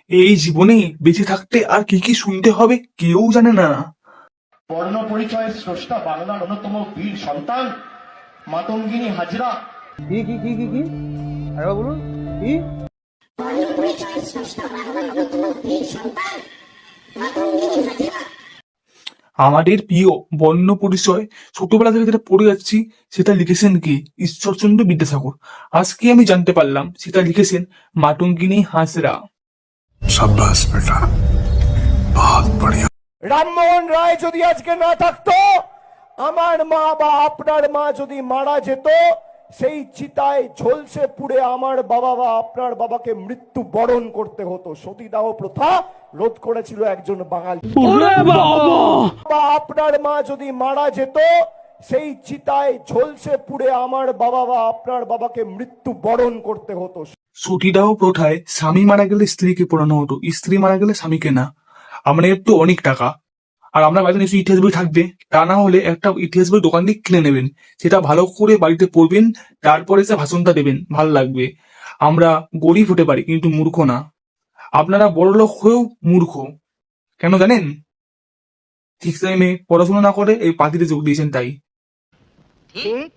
এই জীবনে বেঁচে থাকতে আর কি কি শুনতে হবে কেউ জানে না। বর্ণ পরিচয়ের স্রষ্টা বাংলার অন্যতম বীর সন্তান মাতঙ্গিনী হাজরা। কি কি কি কি কি আরেকবার বলুন কি? আমাদের প্রিয় বর্ণ পরিচয় ছোটবেলা থেকে যেটা পড়ে যাচ্ছি সেটা লিখেছেন কি ঈশ্বরচন্দ্র বিদ্যাসাগর। আজকে আমি জানতে পারলাম সেটা লিখেছেন মাতঙ্গিনী হাজরা। शाबाश बेटा, बहुत बढ़िया। রামমোহন রায় যদি আজকে না থাকতো, আমার মা বা আপনার মা যদি মারা যেত, সেই চিতায় ঝলসে পুড়ে আমার বাবা বা আপনার বাবাকে মৃত্যু বরণ করতে হতো। সতীদাহ প্রথা রোধ করেছিল একজন বাঙালি। বা আপনার মা যদি মারা যেত, সেই চিতায় ঝলসে পুড়ে আমার বাবা বা আপনার বাবাকে মৃত্যু বরণ করতে হতো। সতীদাহ প্রথায় স্বামী মারা গেলে স্ত্রীকে পোড়ানো হতো, স্ত্রী মারা গেলে স্বামীকে না। আমাদের তো অনেক টাকা, আর আমরা বাড়িতে নিশ্চয়ই ইতিহাস বই থাকবে, তা না হলে একটা ইতিহাস বই দোকান থেকে কিনে নেবেন, সেটা ভালো করে বাড়িতে পড়বেন, তারপরে সে ভাষণটা দেবেন, ভালো লাগবে। আমরা গরিব হতে পারি কিন্তু মূর্খ না। আপনারা বড়লোক হয়েও মূর্খ কেন জানেন? ঠিক টাইমে পড়াশোনা না করে এই পার্টিতে যোগ দিয়েছেন তাই। ঠিক